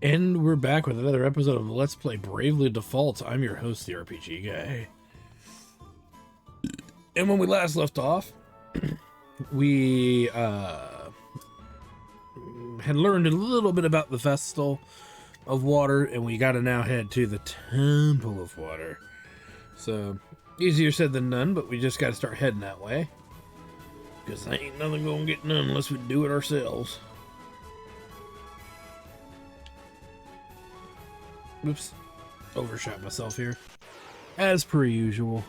And we're back with another episode of Let's Play Bravely Default. I'm your host, the RPG Guy. And when we last left off, we had learned a little bit about the Vestal of Water, and we gotta now head to the Temple of Water. So, easier said than done, but we just gotta start heading that way. Because ain't nothing gonna get done unless we do it ourselves. Oops, overshot myself here, as per usual.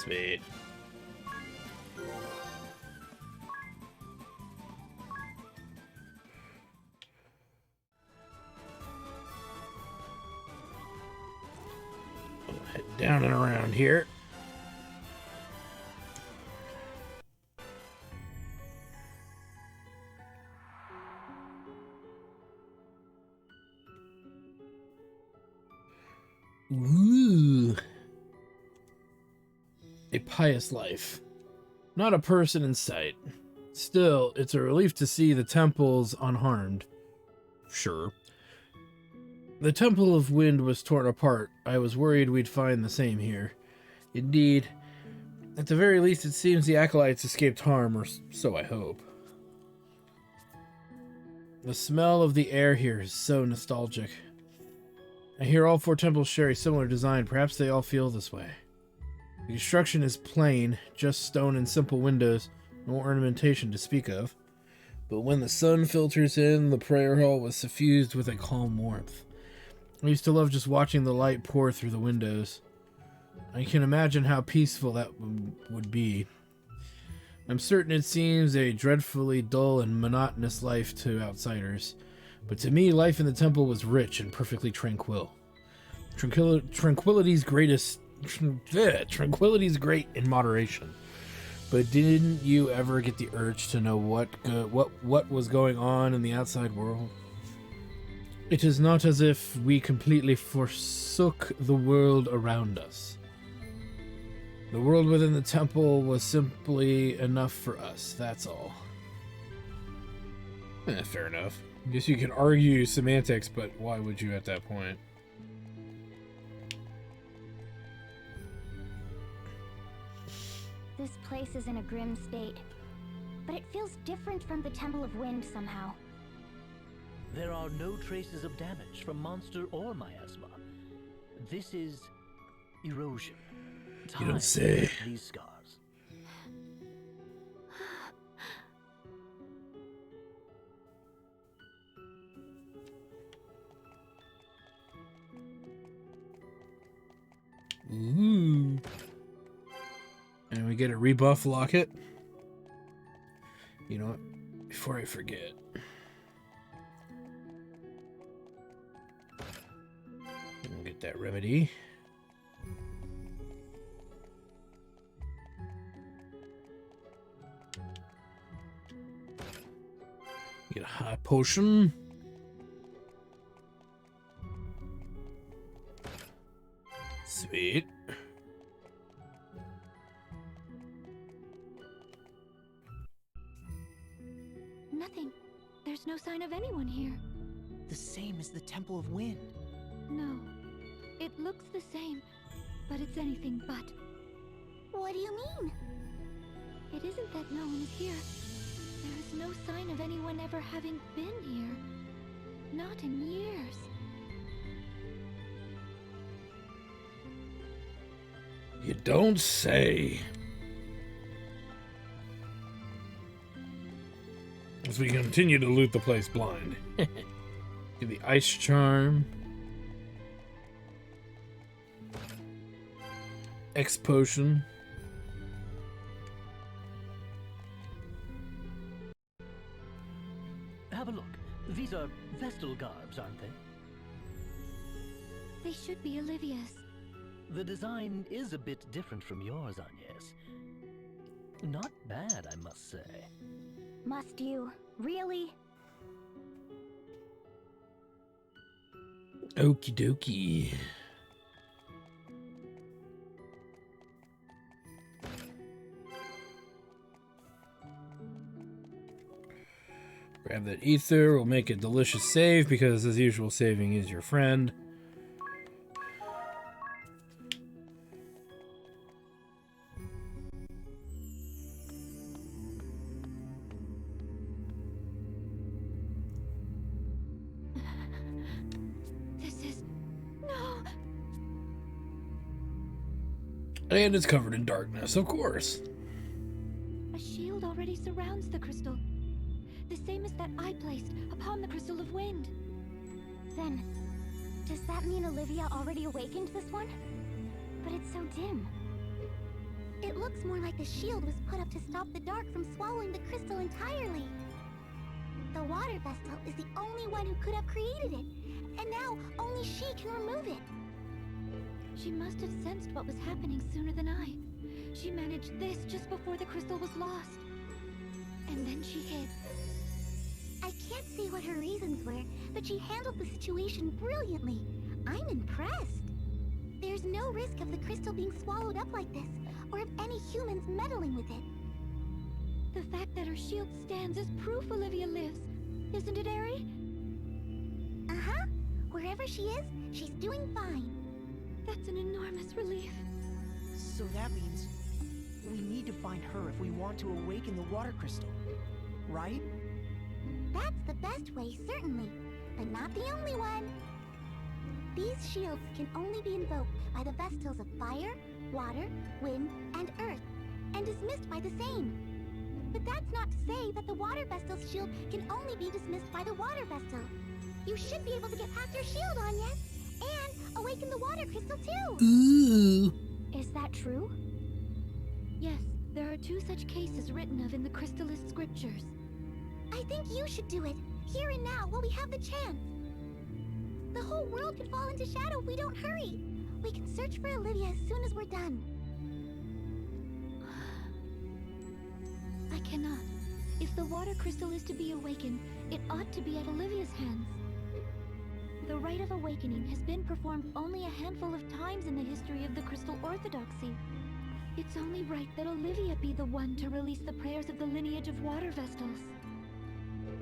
Sweet. We'll head down and around here. Ooh. A pious life. Not a person in sight. Still, it's a relief to see the temples unharmed. Sure. The Temple of Wind was torn apart. I was worried we'd find the same here. Indeed. At the very least, it seems the Acolytes escaped harm, or so I hope. The smell of the air here is so nostalgic. I hear all four temples share a similar design. Perhaps they all feel this way. The construction is plain, just stone and simple windows, no ornamentation to speak of. But when the sun filters in, the prayer hall was suffused with a calm warmth. I used to love just watching the light pour through the windows. I can imagine how peaceful that would be. I'm certain it seems a dreadfully dull and monotonous life to outsiders, but to me, life in the temple was rich and perfectly tranquil. Tranquility's great in moderation. But didn't you ever get the urge to know what was going on in the outside world? It is not as if we completely forsook the world around us. The world within the temple was simply enough for us, that's all. Fair enough. I guess you can argue semantics, but why would you at that point? This place is in a grim state, but it feels different from the Temple of Wind somehow. There are no traces of damage from monster or miasma. This is erosion. You don't say. These scars. Ooh. And we get a rebuff locket. You know what? Before I forget. We'll get that remedy. Get a high potion. Sweet. Nothing. There's no sign of anyone here. The same as the Temple of Wind. No. It looks the same, but it's anything but. What do you mean? It isn't that no one is here. There is no sign of anyone ever having been here. Not in years. You don't say. As we continue to loot the place blind. Get the ice charm. X potion. Have a look. These are Vestal garbs, aren't they? They should be Olivia's. The design is a bit different from yours, Agnes. Not bad, I must say. Must you? Really? Okie dokie. Grab that ether. We'll make a delicious save because, as usual, saving is your friend. And it's covered in darkness, of course. A shield already surrounds the crystal. The same as that I placed upon the Crystal of Wind. Then, does that mean Olivia already awakened this one? But it's so dim. It looks more like the shield was put up to stop the dark from swallowing the crystal entirely. The water Vestal is the only one who could have created it, and now only she can remove it. She must have sensed what was happening sooner than I. She managed this just before the crystal was lost. And then she hid. I can't say what her reasons were, but she handled the situation brilliantly. I'm impressed. There's no risk of the crystal being swallowed up like this, or of any humans meddling with it. The fact that her shield stands is proof Olivia lives. Isn't it, Eri? Uh-huh. Wherever she is, she's doing fine. That's an enormous relief. So that means we need to find her if we want to awaken the water crystal, right? That's the best way, certainly, but not the only one. These shields can only be invoked by the Vestals of fire, water, wind, and earth, and dismissed by the same. But that's not to say that the water Vestal's shield can only be dismissed by the water Vestal. You should be able to get past your shield, Anya, and awaken the water crystal too. Ooh. Is that true? Yes, there are 2 such cases written of in the Crystalist scriptures. I think you should do it, here and now, while we have the chance. The whole world could fall into shadow if we don't hurry. We can search for Olivia as soon as we're done. I cannot. If the water crystal is to be awakened, it ought to be at Olivia's hands. The rite of awakening has been performed only a handful of times in the history of the Crystal Orthodoxy. It's only right that Olivia be the one to release the prayers of the lineage of water Vestals.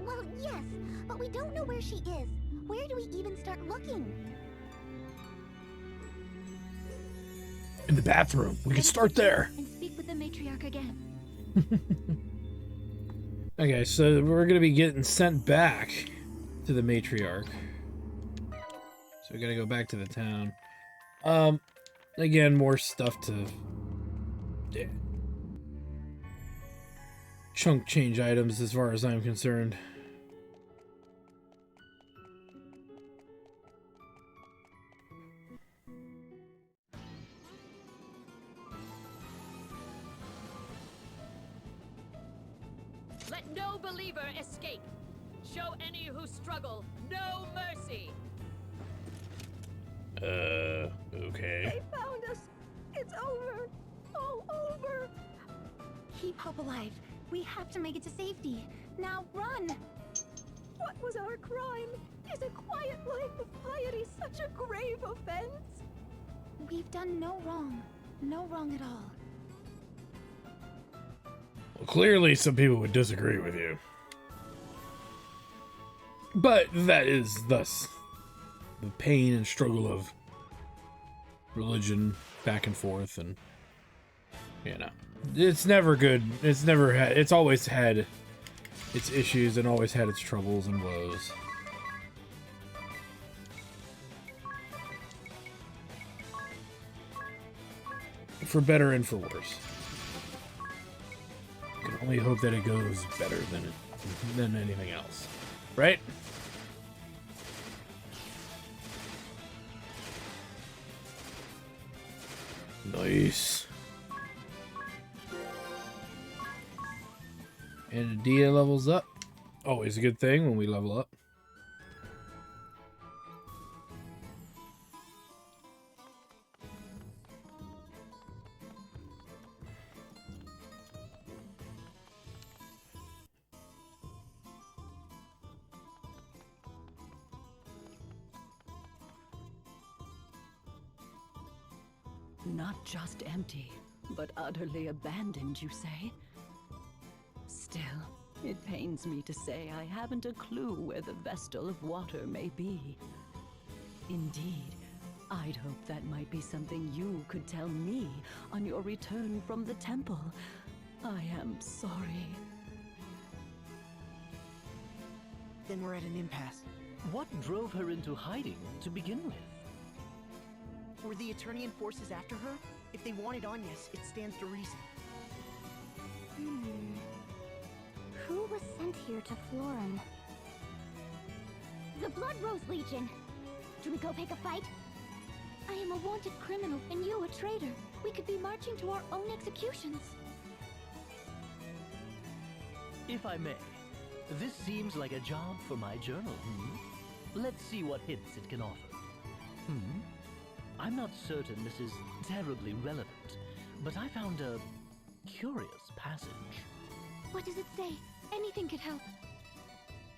Well, yes, but we don't know where she is. Where do we even start looking? In the bathroom. We can start there. And speak with the matriarch again. Okay, so we're gonna be getting sent back to the matriarch. So we gotta go back to the town. Again, more stuff to chunk change items as far as I'm concerned. Let no believer escape. Show any who struggle no mercy. Okay. They found us. It's over. All over. Keep hope alive. We have to make it to safety. Now run! What was our crime? Is a quiet life of piety such a grave offense? We've done no wrong. No wrong at all. Well, clearly some people would disagree with you. But that is thus the pain and struggle of religion back and forth, and you know, it's never good. It's always had its issues and always had its troubles and woes. For better and for worse. You can only hope that it goes better than anything else, right? Nice. And Dia levels up. Always a good thing when we level up. Not just empty, but utterly abandoned, you say? Still, it pains me to say I haven't a clue where the Vestal of Water may be. Indeed, I'd hoped that might be something you could tell me on your return from the temple. I am sorry. Then we're at an impasse. What drove her into hiding to begin with? Were the Eternian forces after her? If they wanted Agnes, it stands to reason. Who was sent here to Florum? The Blood Rose Legion! Do we go pick a fight? I am a wanted criminal, and you a traitor. We could be marching to our own executions. If I may, this seems like a job for my journal, Let's see what hints it can offer. I'm not certain this is terribly relevant, but I found a curious passage. What does it say? Anything could help.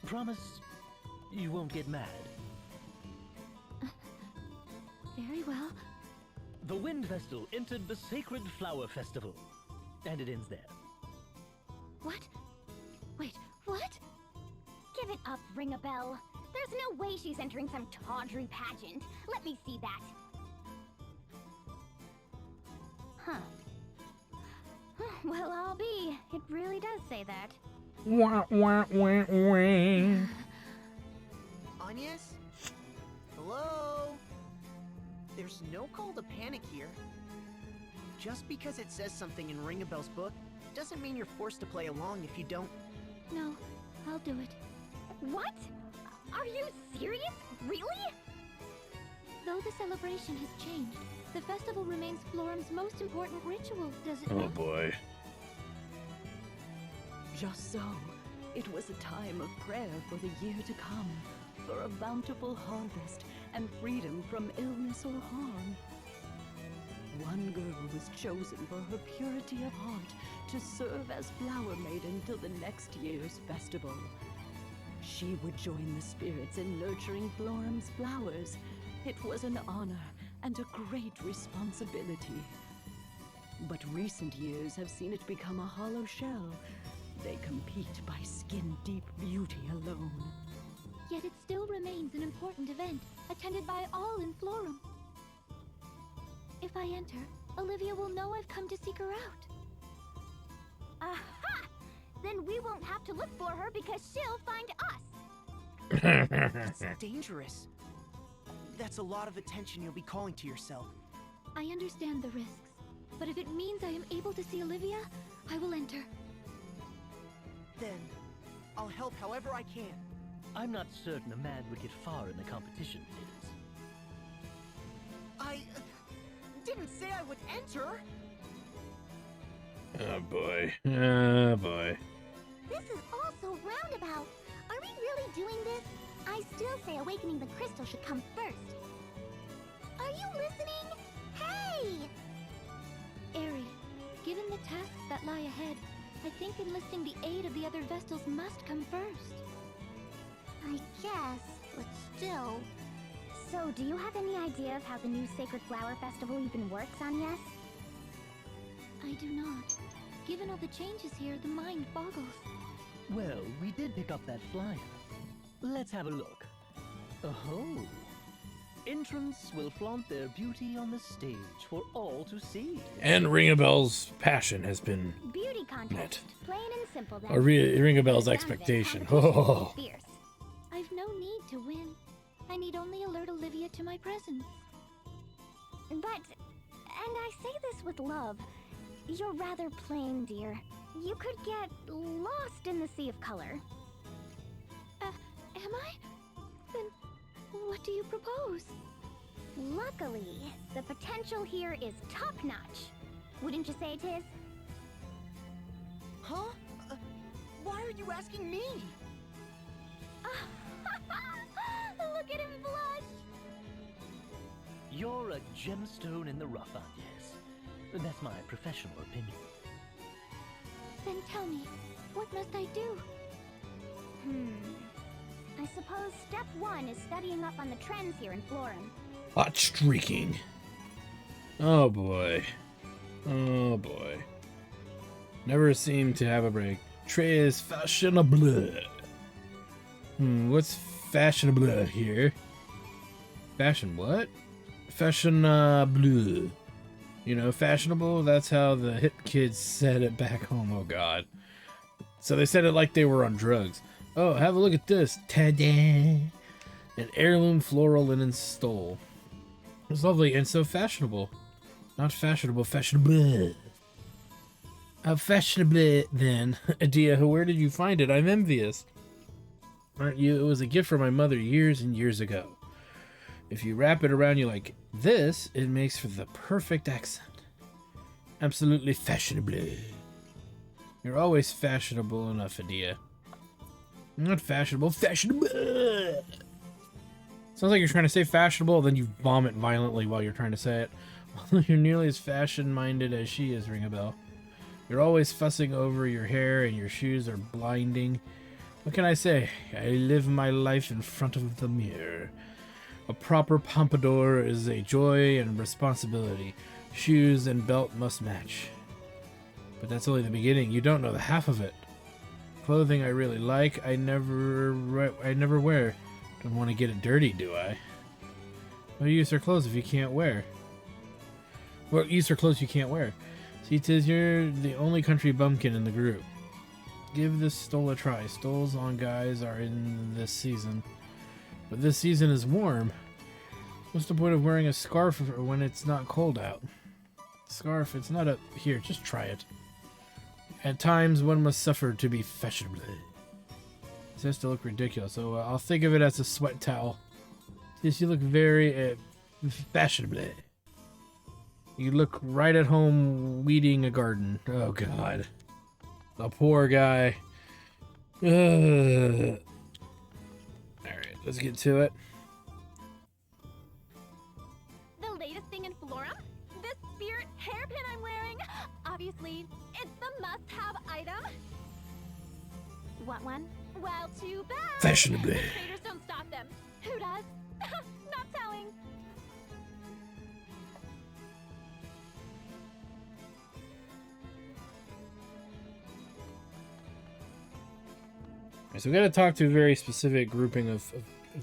Promise you won't get mad. Very well. The Wind Vestal entered the Sacred Flower Festival. And it ends there. What? Wait, what? Give it up, Ring-a-Bell. There's no way she's entering some tawdry pageant. Let me see that. Huh. Well, I'll be. It really does say that. Wah, wah, wah, wah. Agnes? Hello? There's no call to panic here. Just because it says something in Ring-a-Bell's book doesn't mean you're forced to play along if you don't. No, I'll do it. What? Are you serious? Really? Though the celebration has changed, the festival remains Florum's most important ritual, does it Oh not? boy. Just so, it was a time of prayer for the year to come, for a bountiful harvest and freedom from illness or harm. One girl was chosen for her purity of heart to serve as flower maiden till the next year's festival. She would join the spirits in nurturing Florum's flowers. It was an honor and a great responsibility. But recent years have seen it become a hollow shell. They compete by skin-deep beauty alone. Yet it still remains an important event, attended by all in Florum. If I enter, Olivia will know I've come to seek her out. Aha! Then we won't have to look for her because she'll find us. That's dangerous. That's a lot of attention you'll be calling to yourself. I understand the risks, but if it means I am able to see Olivia, I will enter. Then, I'll help however I can. I'm not certain a man would get far in the competition, Liz. I didn't say I would enter. Oh boy. Oh boy. This is all so roundabout. Are we really doing this? I still say awakening the crystal should come first. Are you listening? Hey! Aerie, given the tasks that lie ahead, I think enlisting the aid of the other Vestals must come first. I guess, but still. So, do you have any idea of how the new Sacred Flower Festival even works, Agnes? I do not. Given all the changes here, the mind boggles. Well, we did pick up that flyer. Let's have a look. Oh. Entrants will flaunt their beauty on the stage for all to see. And Ring-a-Bell's passion has been Beauty met. contest. Plain and simple, then. Or Ring-a-Bell's Done then. expectation. Competition will Oh. be fierce. I've no need to win. I need only alert Olivia to my presence. But, and I say this with love, you're rather plain, dear. You could get lost in the sea of color. Am I? Then what do you propose? Luckily, the potential here is top-notch. Wouldn't you say, Tiz? Huh? Why are you asking me? Look at him blush! You're a gemstone in the rough, Agnes. That's my professional opinion. Then tell me, what must I do? I suppose step 1 is studying up on the trends here in Florum. Hot streaking. Oh boy. Oh boy. Never seem to have a break. Très fashionable. What's fashionable here? Fashion what? Fashionable. You know, fashionable, that's how the hip kids said it back home. Oh god. So they said it like they were on drugs. Oh, have a look at this. Ta-da! An heirloom floral linen stole. It's lovely and so fashionable. Not fashionable, fashionable. How fashionable then. Adia, where did you find it? I'm envious. Aren't you? It was a gift from my mother years and years ago. If you wrap it around you like this, it makes for the perfect accent. Absolutely fashionable. You're always fashionable enough, Adia. Not fashionable, fashionable. Sounds like you're trying to say fashionable, then you vomit violently while you're trying to say it. You're nearly as fashion-minded as she is, Ringabel. You're always fussing over your hair and your shoes are blinding. What can I say? I live my life in front of the mirror. A proper pompadour is a joy and responsibility. Shoes and belt must match. But that's only the beginning. You don't know the half of it. Clothing I really like, I never wear. Don't want to get it dirty, do I? What use are clothes if you can't wear? What use are clothes you can't wear? See, Tiz, you're the only country bumpkin in the group. Give this stole a try. Stoles on guys are in this season. But this season is warm. What's the point of wearing a scarf when it's not cold out? Scarf, it's not a... Here, just try it. At times, one must suffer to be fashionable. It has to look ridiculous, so I'll think of it as a sweat towel. Yes, you look very fashionable. You look right at home weeding a garden. Oh, God. The poor guy. Alright, let's get to it. The latest thing in Florum? This spirit hairpin I'm wearing? Obviously, it's the must-have item. Want one? Well, too bad. Fashionably. The traders don't stop them. Who does? Not telling. So we got to talk to a very specific grouping of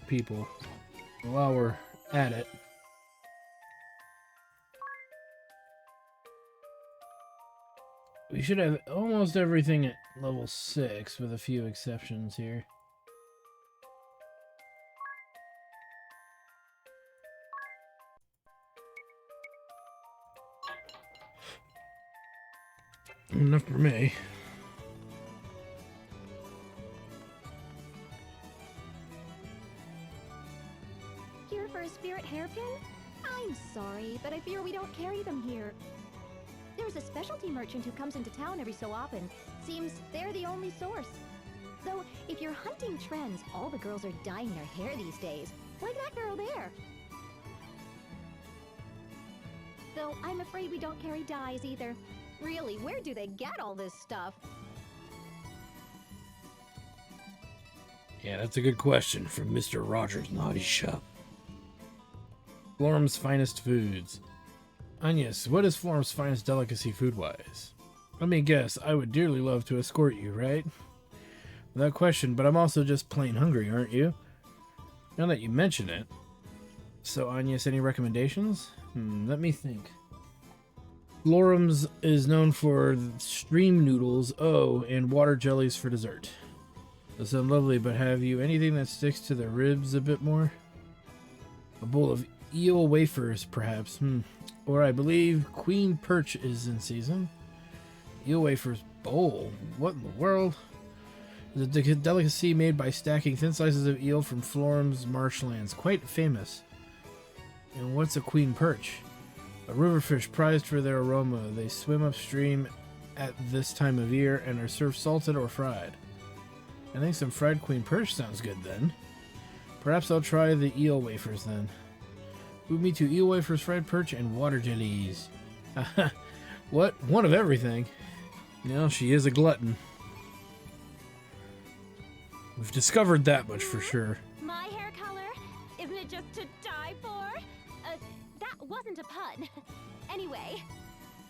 people while we're at it. We should have almost everything at level 6 with a few exceptions here. Enough for me. Here for a spirit hairpin? I'm sorry, but I fear we don't carry them here. There's a specialty merchant who comes into town every so often. Seems they're the only source. Though, if you're hunting trends, all the girls are dyeing their hair these days. Like that girl there. Though, I'm afraid we don't carry dyes either. Really, where do they get all this stuff? Yeah, that's a good question from Mr. Rogers' Naughty Shop. Florum's finest foods. Agnes, what is Florum's finest delicacy food-wise? Let me guess, I would dearly love to escort you, right? Without question, but I'm also just plain hungry, aren't you? Now that you mention it. So, Agnes, any recommendations? Let me think. Florum's is known for stream noodles, and water jellies for dessert. Those sound lovely, but have you anything that sticks to the ribs a bit more? A bowl of eel wafers, perhaps. Or I believe Queen Perch is in season. Eel wafers bowl? What in the world? It's a delicacy made by stacking thin slices of eel from Florum's marshlands. Quite famous. And what's a queen perch? A riverfish prized for their aroma. They swim upstream at this time of year and are served salted or fried. I think some fried queen perch sounds good then. Perhaps I'll try the eel wafers then. Move me to eel wafers, fried perch, and water jellies. What? One of everything. No, she is a glutton. We've discovered that much for sure. My hair color? Isn't it just to die for? That wasn't a pun. Anyway,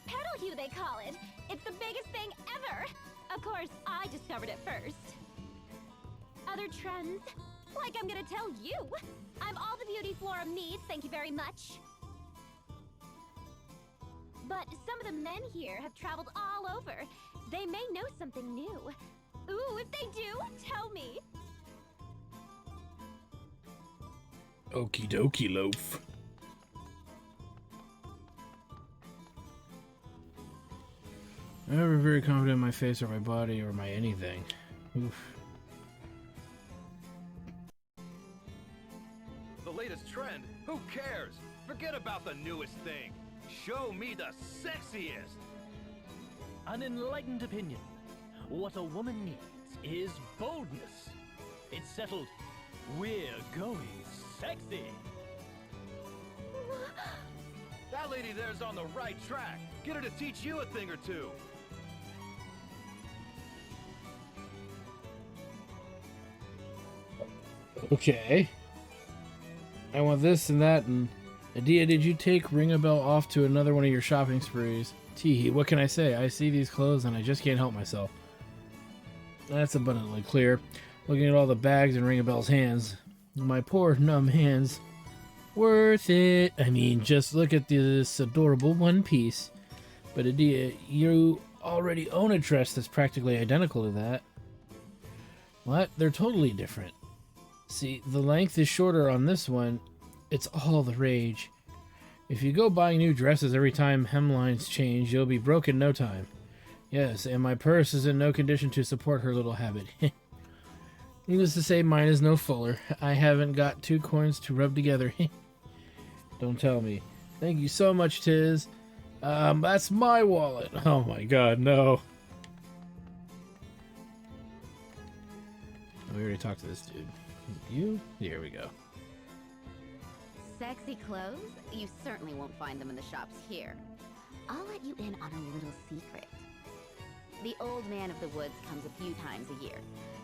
pedal hue they call it. It's the biggest thing ever. Of course, I discovered it first. Other trends? Like I'm gonna tell you. I'm all the beauty Florum needs, thank you very much. But some of the men here have traveled all over. They may know something new. Ooh, if they do, tell me. Okie dokie, loaf. I'm never very confident in my face or my body or my anything. Oof. The latest trend? Who cares? Forget about the newest thing. Show me the sexiest. An enlightened opinion. What a woman needs is boldness. It's settled. We're going sexy. That lady there's on the right track. Get her to teach you a thing or two. Okay. I want this and that, and Adia, did you take Ringabel off to another one of your shopping sprees? Teehee, what can I say? I see these clothes and I just can't help myself. That's abundantly clear. Looking at all the bags in Ringabel's hands. My poor numb hands. Worth it. I mean, just look at this adorable one piece. But Adia, you already own a dress that's practically identical to that. What? They're totally different. See, the length is shorter on this one. It's all the rage. If you go buying new dresses every time hemlines change, you'll be broke in no time. Yes, and my purse is in no condition to support her little habit. Needless to say, mine is no fuller. I haven't got 2 coins to rub together. Don't tell me. Thank you so much, Tiz. That's my wallet. Oh my god, no. We already talked to this dude. You? Here we go. Sexy clothes? You certainly won't find them in the shops here. I'll let you in on a little secret. The old man of the woods comes a few times a year.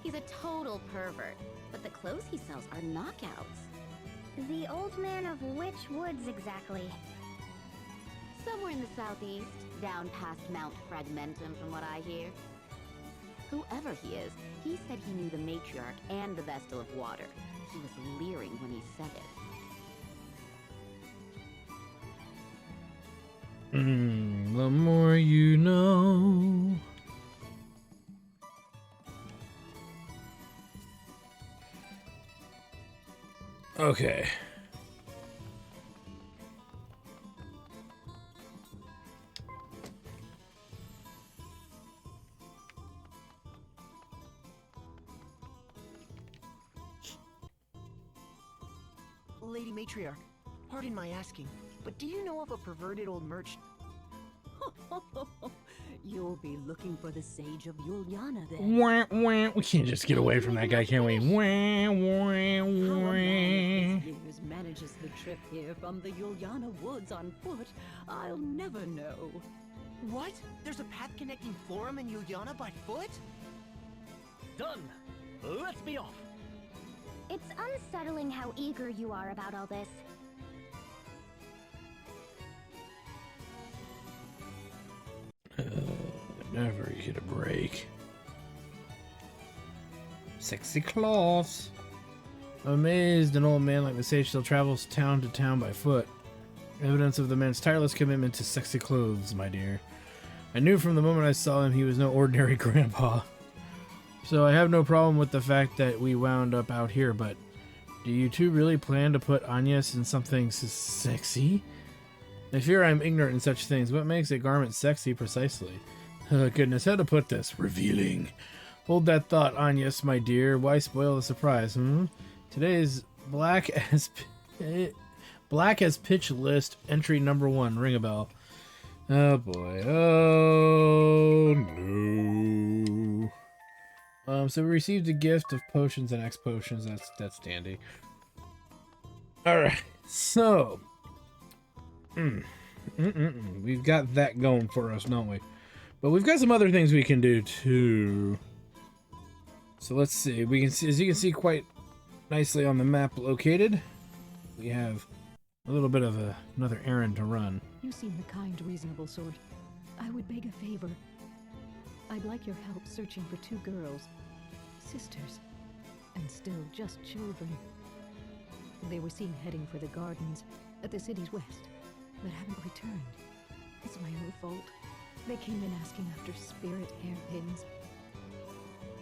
He's a total pervert, but the clothes he sells are knockouts. The old man of which woods exactly? Somewhere in the southeast, down past Mount Fragmentum from what I hear. Whoever he is, he said he knew the matriarch and the Vestal of Water. He was leering when he said it. The more you know. Okay. Lady Matriarch, pardon my asking, but do you know of a perverted old merchant? You'll be looking for the Sage of Yuliana then. Wah, wah. We can't just get away from that guy, can we? Wah, wah, How a man wah. of his years manages the trip here from the Yuliana woods on foot, I'll never know. What? There's a path connecting Florum and Yuliana by foot? Done. Let's be off. It's unsettling how eager you are about all this. Never get a break. Sexy cloths. I'm amazed an old man like the sage still travels town to town by foot. Evidence of the man's tireless commitment to sexy clothes, my dear. I knew from the moment I saw him he was no ordinary grandpa. So I have no problem with the fact that we wound up out here, but do you two really plan to put Agnes in something sexy? I fear I'm ignorant in such things. What makes a garment sexy precisely? Oh, goodness, how to put this? Revealing. Hold that thought, Agnes, my dear. Why spoil the surprise, Today's black as Black has pitch list entry number 1. Ring a bell. Oh boy. Oh no. So we received a gift of potions and X potions. That's dandy. Alright. So we've got that going for us, don't we? But we've got some other things we can do too. So let's see. We can see, as you can see quite nicely on the map located, we have a little bit of another errand to run. You seem the kind, reasonable sort. I would beg a favor. I'd like your help searching for 2 girls, sisters, and still just children. They were seen heading for the gardens at the city's west, but haven't returned. It's my own fault. They came in asking after spirit hairpins.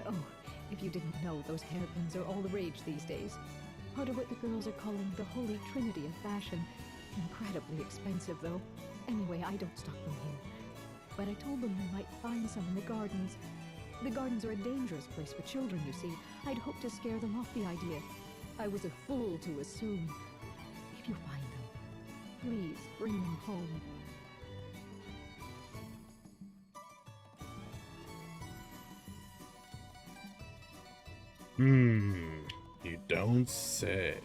Oh, if you didn't know, those hairpins are all the rage these days. Part of what the girls are calling the Holy Trinity of fashion. Incredibly expensive, though. Anyway, I don't stock them here. But I told them they might find some in the gardens. The gardens are a dangerous place for children, you see. I'd hoped to scare them off the idea. I was a fool to assume. If you find them, please bring them home. You don't say.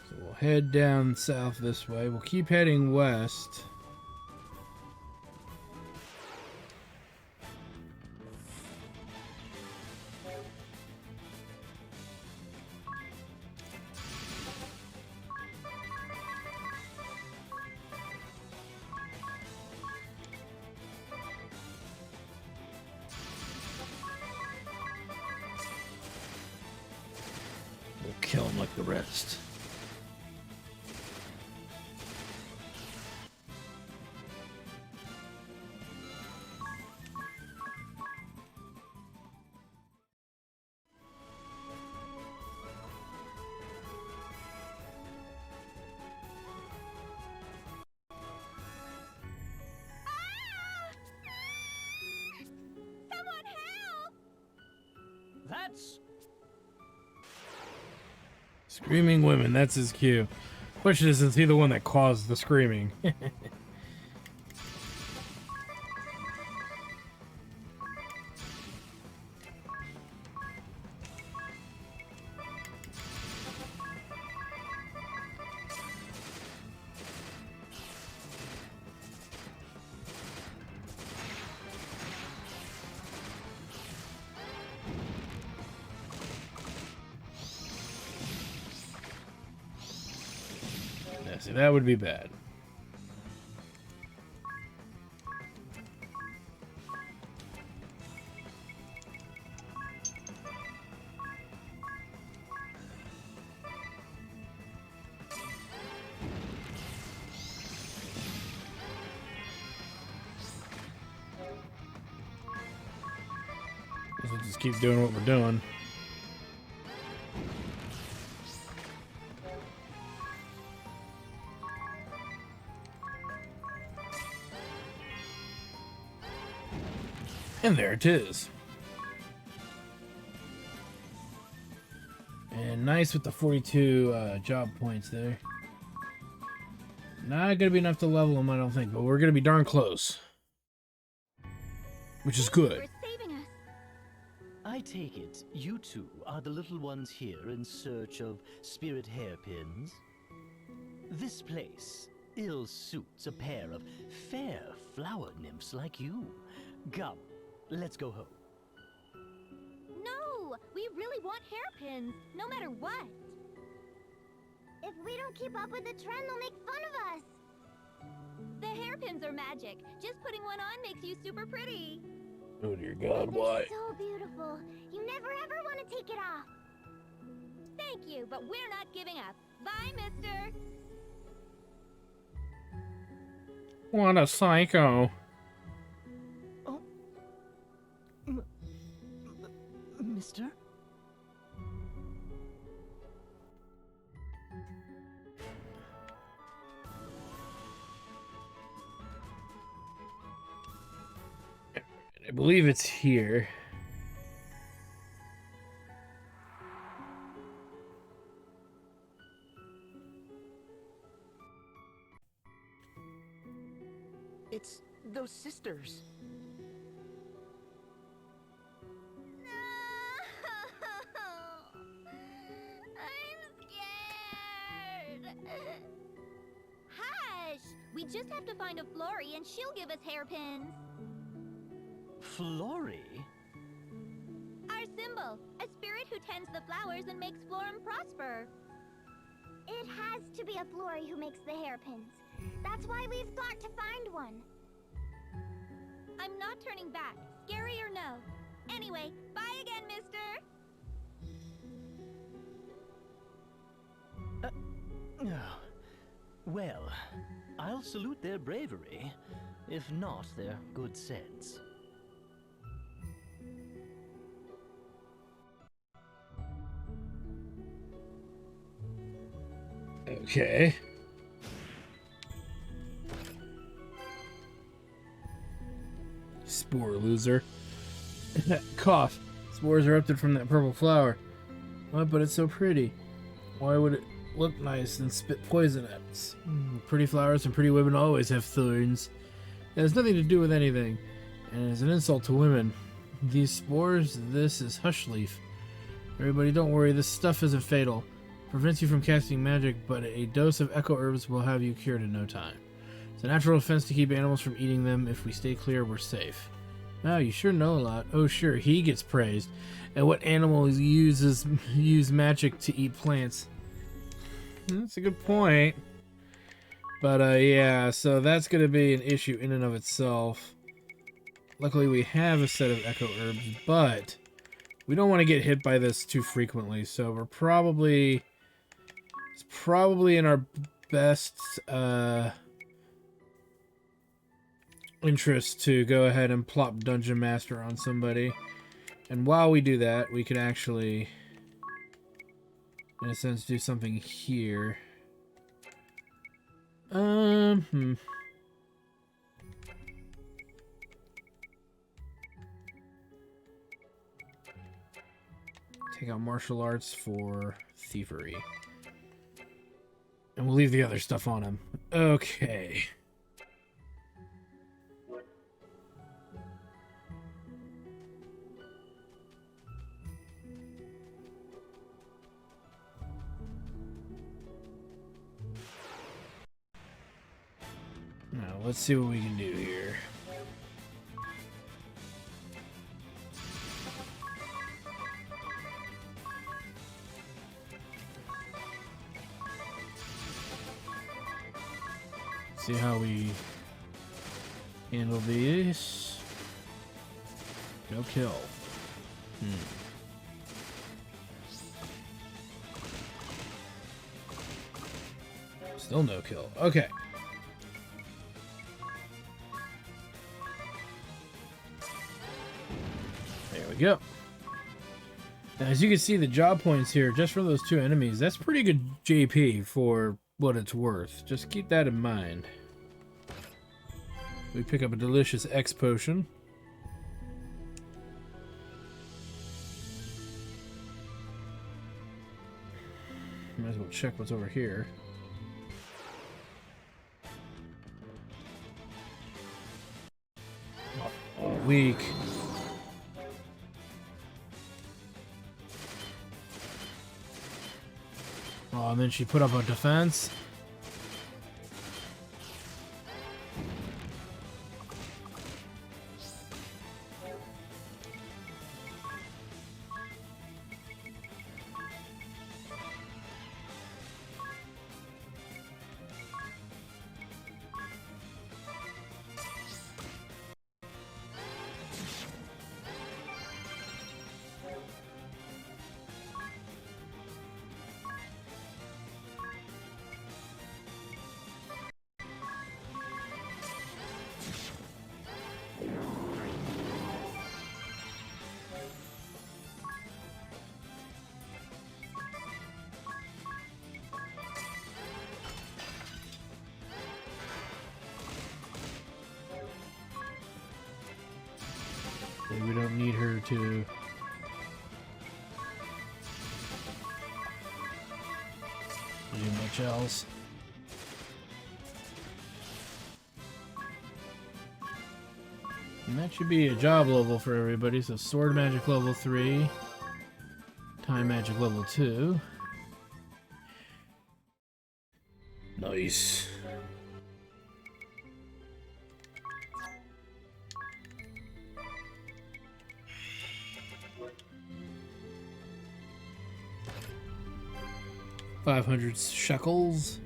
So we'll head down south this way. We'll keep heading west. Kill him like the rest. Someone help! That's Screaming women, that's his cue. Question is he the one that caused the screaming? See, that would be bad. We'll just keep doing what we're doing. And there it is. And nice with the 42 job points there. Not gonna be enough to level them, I don't think, but we're gonna be darn close. Which is good. For saving us. I take it you 2 are the little ones here in search of spirit hairpins? This place ill suits a pair of fair flower nymphs like you. Come, let's go home. No! We really want hairpins, no matter what. If we don't keep up with the trend, they'll make fun of us. The hairpins are magic. Just putting one on makes you super pretty. Oh dear God, They're why? so beautiful. You never ever want to take it off. Thank you, but we're not giving up. Bye, mister. What a psycho. Mister? I believe it's here. It's those sisters. I'm scared. Hush! We just have to find a Florrie and she'll give us hairpins. Florrie? Our symbol, a spirit who tends the flowers and makes Florum prosper. It has to be a Florrie who makes the hairpins. That's why we've got to find one. I'm not turning back, scary or no. Anyway, bye again, mister! Well, I'll salute their bravery, if not their good sense. Okay. Spore loser. Cough. Spores erupted from that purple flower. What? But it's so pretty. Why would it look nice and spit poison at us? Pretty flowers and pretty women always have thorns. It has nothing to do with anything, and it is an insult to women. These spores, this is hush leaf. Everybody, don't worry, this stuff isn't fatal. Prevents you from casting magic, but a dose of echo herbs will have you cured in no time. It's a natural offense to keep animals from eating them. If we stay clear, we're safe. Wow, you sure know a lot. Oh, sure, he gets praised. And what animals use magic to eat plants? That's a good point. But, yeah, so that's going to be an issue in and of itself. Luckily, we have a set of echo herbs, but we don't want to get hit by this too frequently, so we're probably... It's probably in our best interest to go ahead and plop Dungeon Master on somebody. And while we do that, we can actually, in a sense, do something here. Take out martial arts for thievery. And we'll leave the other stuff on him. Okay. Now, let's see what we can do here. See how we handle these. No kill. Still no kill. Okay. There we go. Now, as you can see, the job points here, just for those two enemies, that's pretty good JP for what it's worth. Just keep that in mind. We pick up a delicious X potion. Might as well check what's over here. Oh, weak. Oh, and then she put up a defense. We don't need her to... do much else. And that should be a job level for everybody. So sword magic level 3, time magic level 2. Nice. $500 shekels.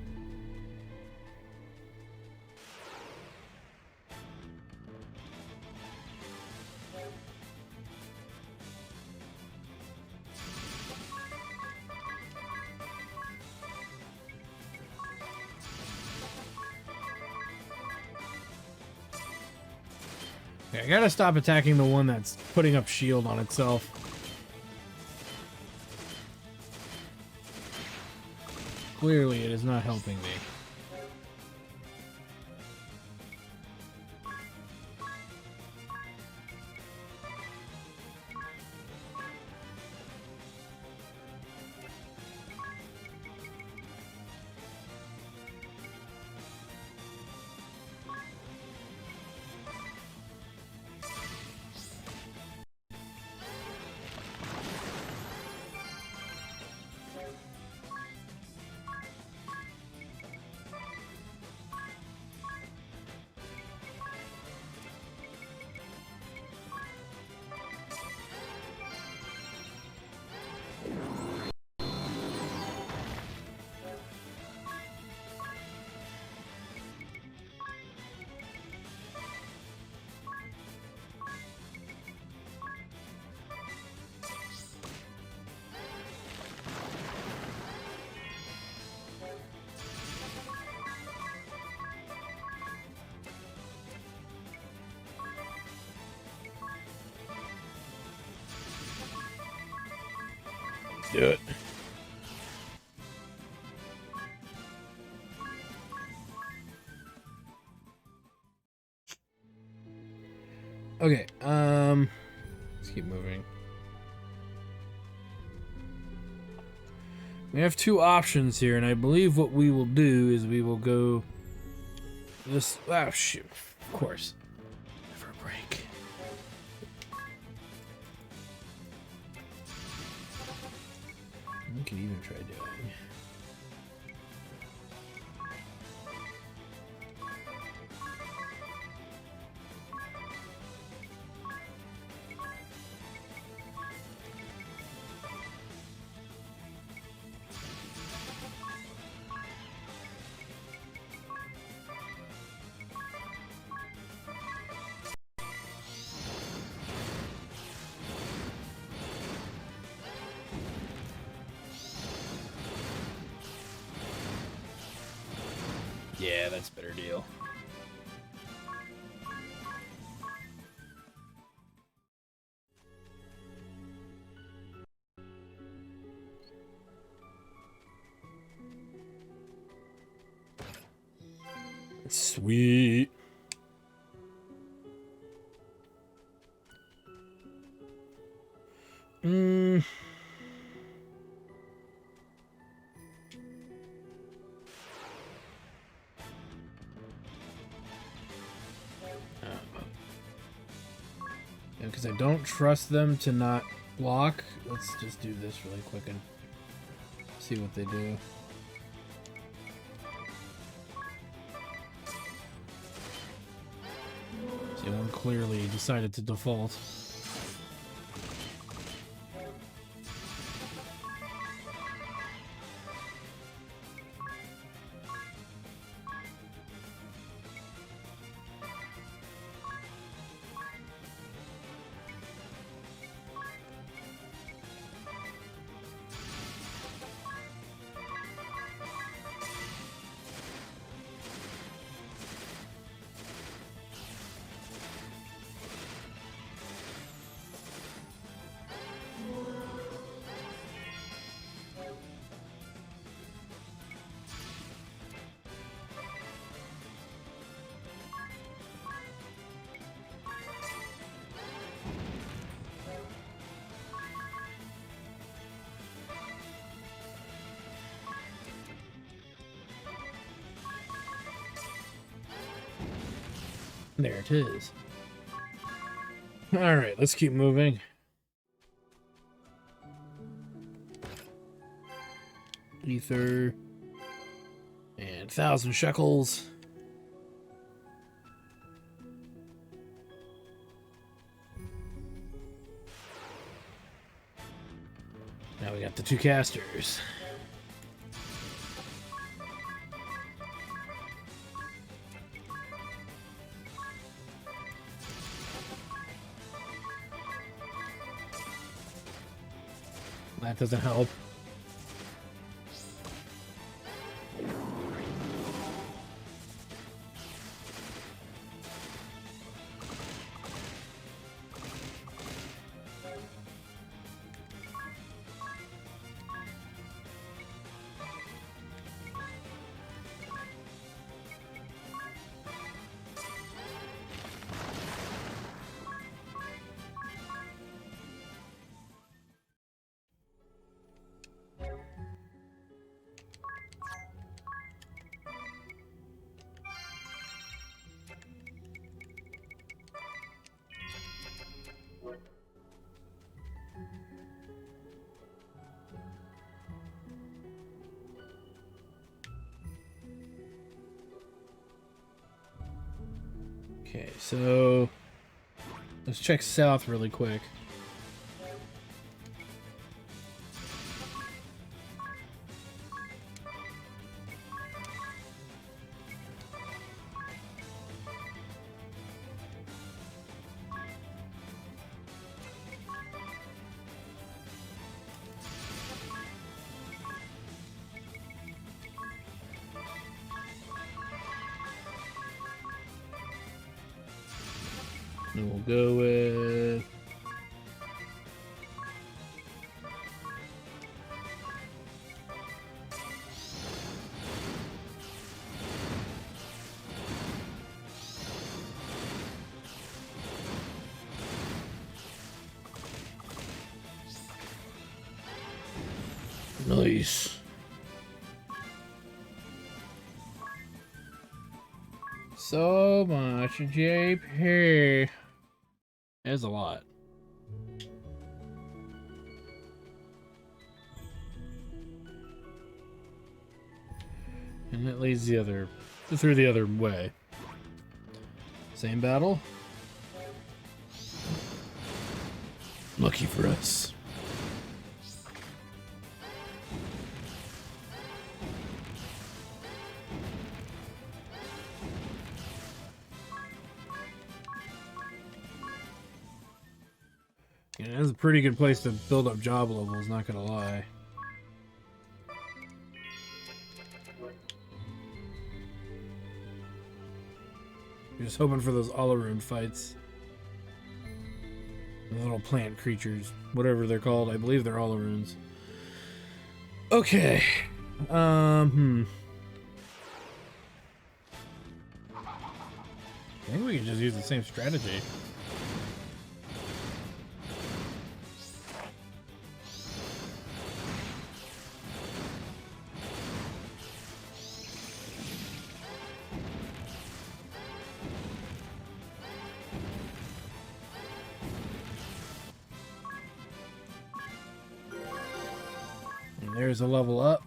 Okay, I gotta stop attacking the one that's putting up shield on itself. Clearly, it is not helping me. Do it. Okay, let's keep moving. We have two options here, and I believe what we will do is we will go this. Oh, shoot. Of course. For a break. We could even try doing. Yeah, that's a better deal. Sweet. Because I don't trust them to not block. Let's just do this really quick and see what they do. See, one clearly decided to default. There it is. Alright, let's keep moving. Ether. And 1,000 shekels. Now we got the 2 casters. That doesn't help. Okay, so let's check south really quick. And we'll go with nice. So much JP. There's a lot. And it leads through the other way. Same battle. Lucky for us. Yeah, that's a pretty good place to build up job levels, not gonna lie. You're just hoping for those Alaroon fights. The little plant creatures, whatever they're called. I believe they're Alaroons. Okay. I think we can just use the same strategy. There's a level up.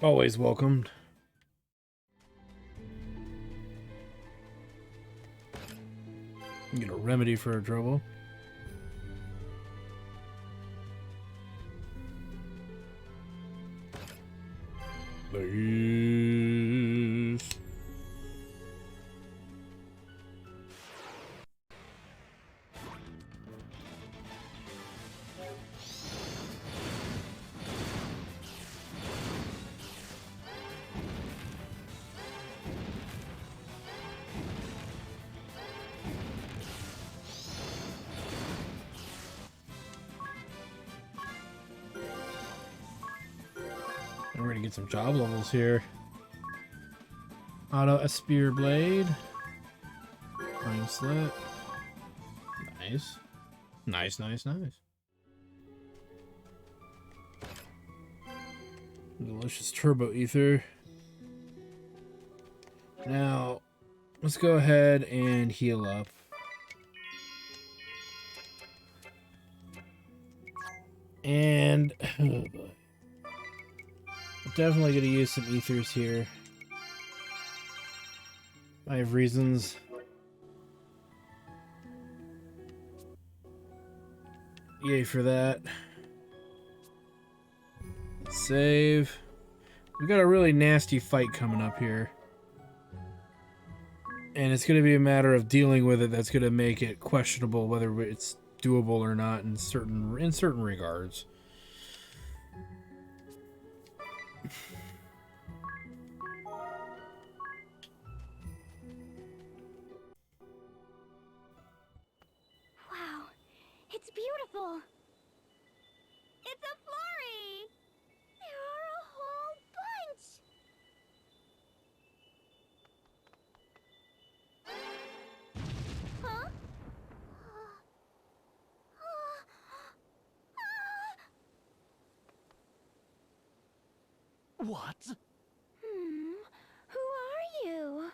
Always welcomed. Get a remedy for our trouble. Nice. We're gonna get some job levels here. Auto Spear Blade. Fine Slit. Nice. Nice, nice, nice. Delicious Turbo Ether. Now, Let's go ahead and heal up. And oh boy. I'm definitely going to use some ethers here. I have reasons. Yay for that. Save. We've got a really nasty fight coming up here. And it's going to be a matter of dealing with it that's going to make it questionable whether it's doable or not in certain regards. Wow, it's beautiful. It's a flurry. There are a whole bunch. Huh? What? Who are you?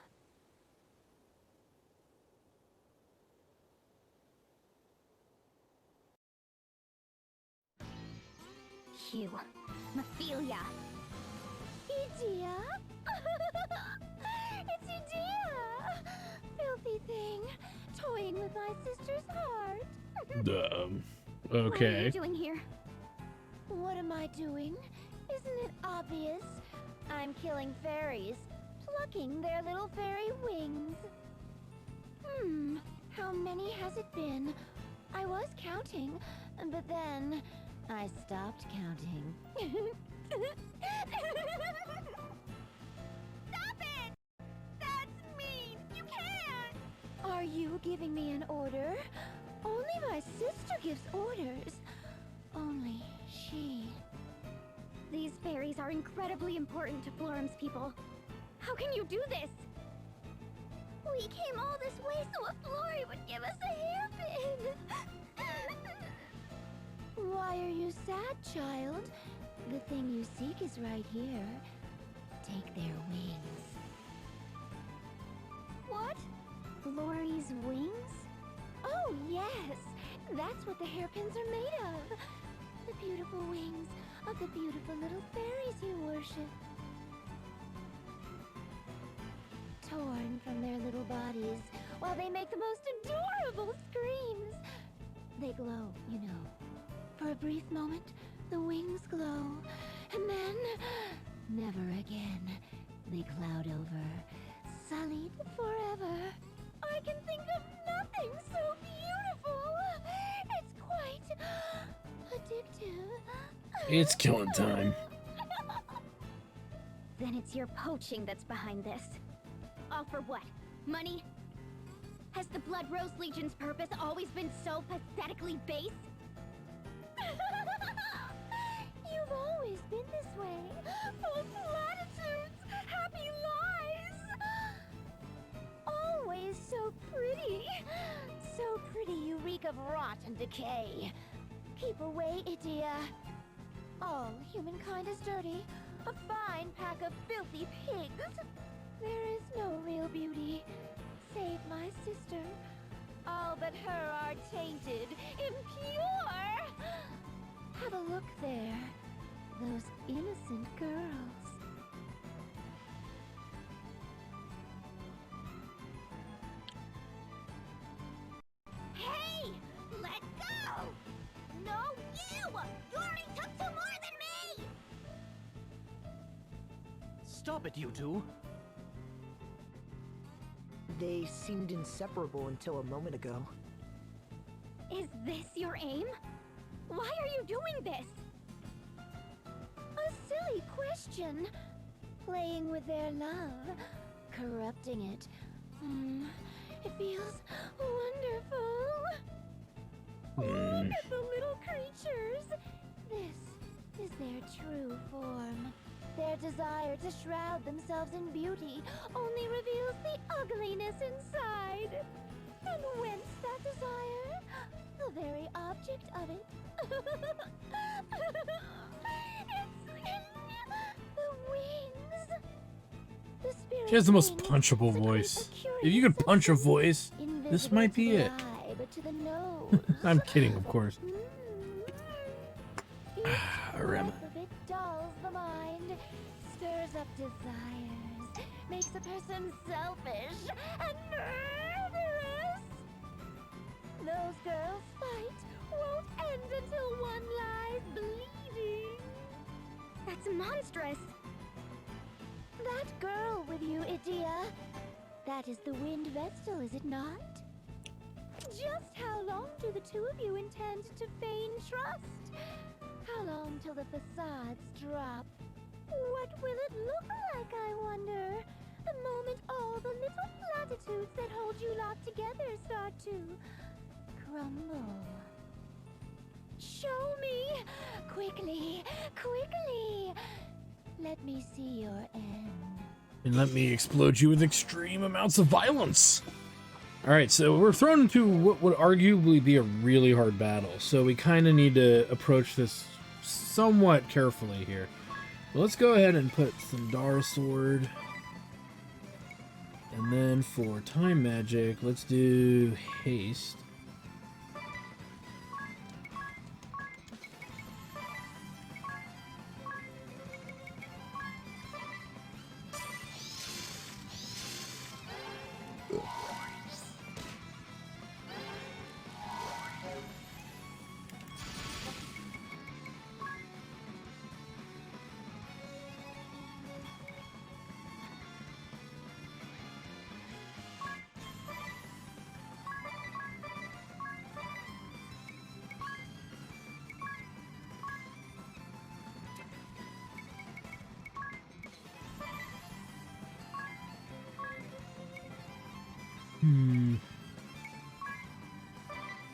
You, Mephilia. Edea? It's Edea! Filthy thing, toying with my sister's heart. What are Okay. you doing here? What am I doing? Isn't it obvious? I'm killing fairies, plucking their little fairy wings. How many has it been? I was counting, but then I stopped counting. Stop it! That's mean! You can't! Are you giving me an order? Only my sister gives orders. Only she. These fairies are incredibly important to Florum's people. How can you do this? We came all this way so a Flory would give us a hairpin. Why are you sad, child? The thing you seek is right here. Take their wings. What? Flory's wings? Oh, yes! That's what the hairpins are made of. The beautiful wings of the beautiful little fairies you worship. Torn from their little bodies while they make the most adorable screams. They glow, you know. For a brief moment, the wings glow, and then, never again, they cloud over, sullied forever. I can think of nothing so beautiful. It's quite addictive. It's killing time. Then it's your poaching that's behind this. All for what? Money? Has the Blood Rose Legion's purpose always been so pathetically base? You've always been this way. Full of platitudes, happy lies. Always so pretty. So pretty you reek of rot and decay. Keep away, Edea. All humankind is dirty. A fine pack of filthy pigs. There is no real beauty, save my sister. All but her are tainted, impure. Have a look there. Those innocent girls. Hey! Let go! No, you! You already took two more than me! Stop it, you two! They seemed inseparable until a moment ago. Is this your aim? Why are you doing this? A silly question. Playing with their love, corrupting it. It feels wonderful. Look at the little creatures. This is their true form. Their desire to shroud themselves in beauty only reveals the ugliness inside. And whence that desire? The very object of it. It's the wings. The spirit She has the most wings punchable secrete voice. a curious If you could punch a substance, voice, this invisible might to be the it. eye, but to the nose. I'm kidding, of course. Each Arema. breath of it dulls the mind, stirs up desires, makes a person selfish and murderous. Those girls fight won't end until one lies bleeding. That's monstrous. That girl with you, Idia. That is the Wind Vestal, is it not? Just how long do the two of you intend to feign trust? How long till the facades drop? What will it look like, I wonder? The moment all the little platitudes that hold you locked together start to crumble. Show me! Quickly! Quickly! Let me see your end. And let me explode you with extreme amounts of violence. Alright, so we're thrown into what would arguably be a really hard battle. So we kind of need to approach this somewhat carefully here. But let's go ahead and put Thundara Sword. And then for time magic, let's do haste.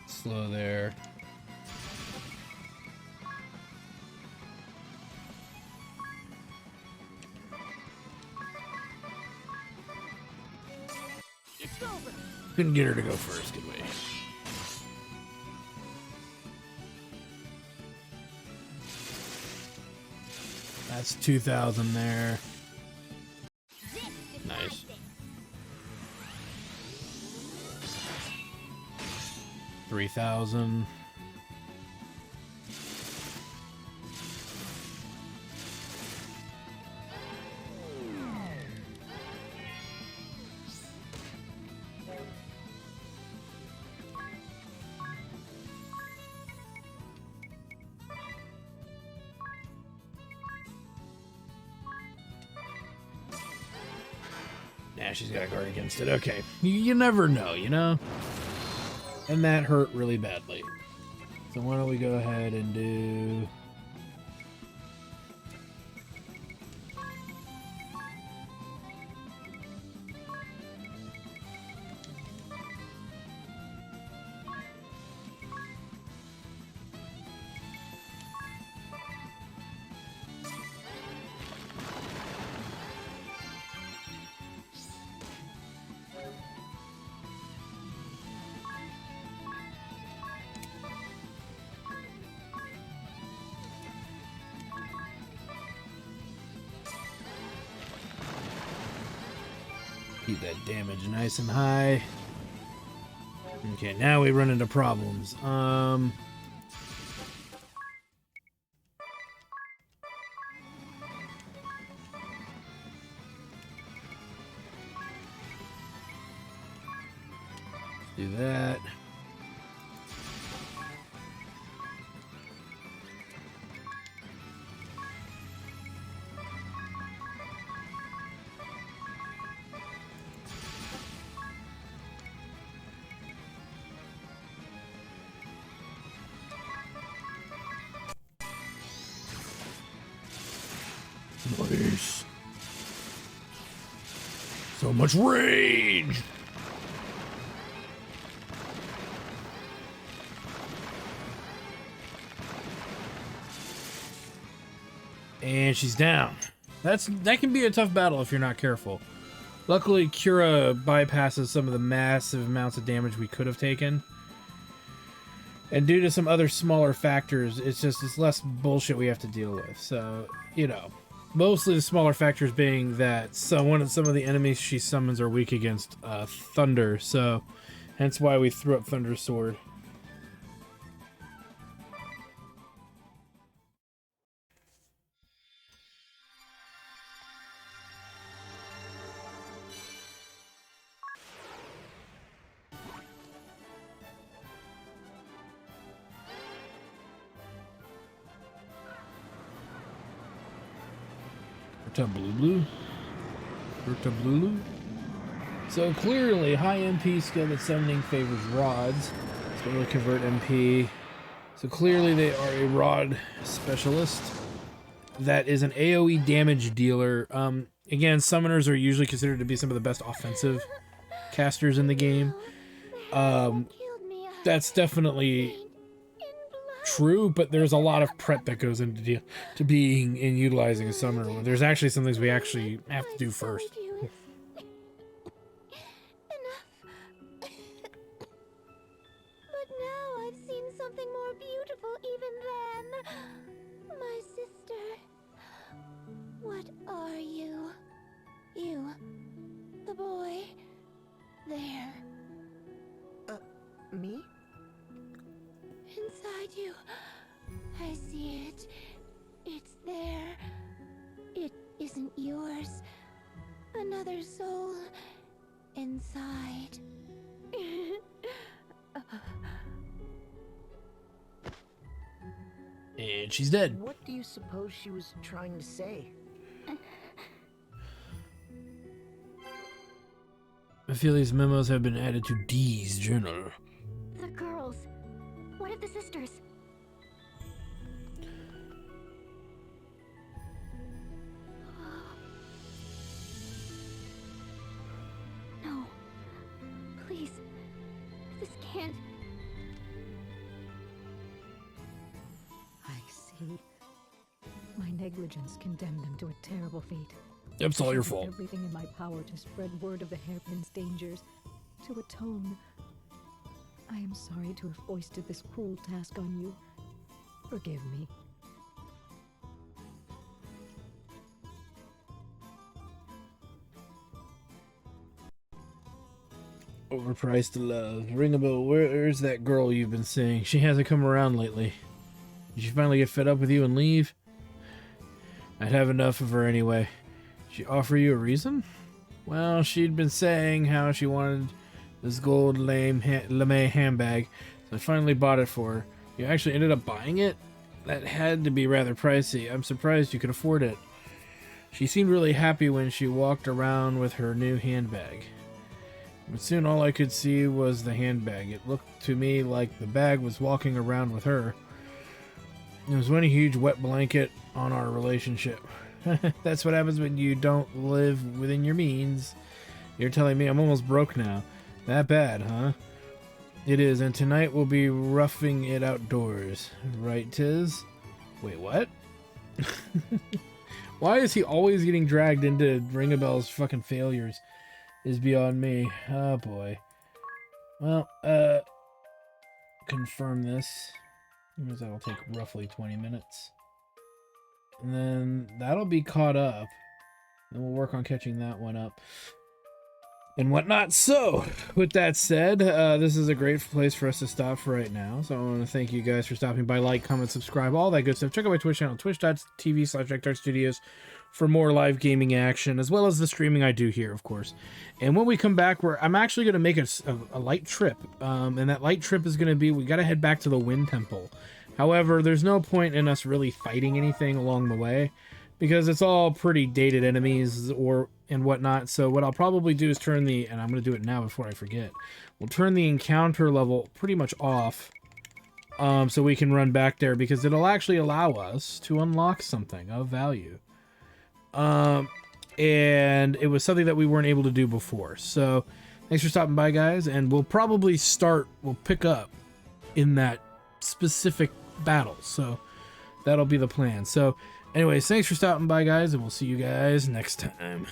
Slow there. It's over. Couldn't get her to go first, could we? That's 2,000 there. Nice. 3,000. Nah, she's got a guard against it. Okay. You never know, you know? And that hurt really badly. So why don't we go ahead and do... Keep that damage nice and high. Okay, now we run into problems. Do that. Nice. So much rage. And she's down. That can be a tough battle if you're not careful. Luckily, Cura bypasses some of the massive amounts of damage we could have taken. And due to some other smaller factors, it's less bullshit we have to deal with. So, you know, Mostly the smaller factors being that some of the enemies she summons are weak against thunder, so hence why we threw up Thunder Sword. Blue. So clearly, high MP skill at summoning favors rods. It's going to convert MP. So clearly, they are a rod specialist. That is an AoE damage dealer. Again, summoners are usually considered to be some of the best offensive casters in the game. That's definitely true, but there's a lot of prep that goes into being and utilizing a summoner. There's actually some things we actually have to do first. But now I've seen something more beautiful even then. My sister. What are you? You. The boy. There. Me? Inside you. I see it. It's there. It isn't yours. Another soul inside. And she's dead. What do you suppose she was trying to say? I feel these memos have been added to Dee's journal. The girls. What of the sisters? No. Please. This can't. I see. My negligence condemned them to a terrible fate. It's all your I did fault. everything in my power to spread word of the hairpin's dangers, to atone. I am sorry to have foisted this cruel task on you. Forgive me. Overpriced love. Ring a bell. Where's that girl you've been seeing? She hasn't come around lately. Did she finally get fed up with you and leave? I'd have enough of her anyway. She offer you a reason? Well, she'd been saying how she wanted this gold lame handbag, so I finally bought it for her. You actually ended up buying it? That had to be rather pricey. I'm surprised you could afford it. She seemed really happy when she walked around with her new handbag. But soon all I could see was the handbag. It looked to me like the bag was walking around with her. It was one huge wet blanket on our relationship. That's what happens when you don't live within your means. You're telling me I'm almost broke now. That bad, huh? It is, and tonight we'll be roughing it outdoors. Right, Tiz? Wait, what? Why is he always getting dragged into Ring a Bell's fucking failures? Is beyond me. Oh boy. Well, confirm this. That'll take roughly 20 minutes. And then that'll be caught up. And we'll work on catching that one up. And whatnot. So, with that said, this is a great place for us to stop for right now. So I want to thank you guys for stopping by. Like, comment, subscribe, all that good stuff. Check out my Twitch channel, twitch.tv/JackDartStudios, for more live gaming action, as well as the streaming I do here, of course. And when we come back, I'm actually going to make a light trip. And that light trip is going to be, we got to head back to the Wind Temple. However, there's no point in us really fighting anything along the way, because it's all pretty dated enemies and whatnot. So what I'll probably do is turn and I'm going to do it now before I forget. We'll turn the encounter level pretty much off, so we can run back there, because it'll actually allow us to unlock something of value. And it was something that we weren't able to do before. So thanks for stopping by, guys, and we'll pick up in that specific battle. So that'll be the plan. So anyways, thanks for stopping by, guys, and we'll see you guys next time.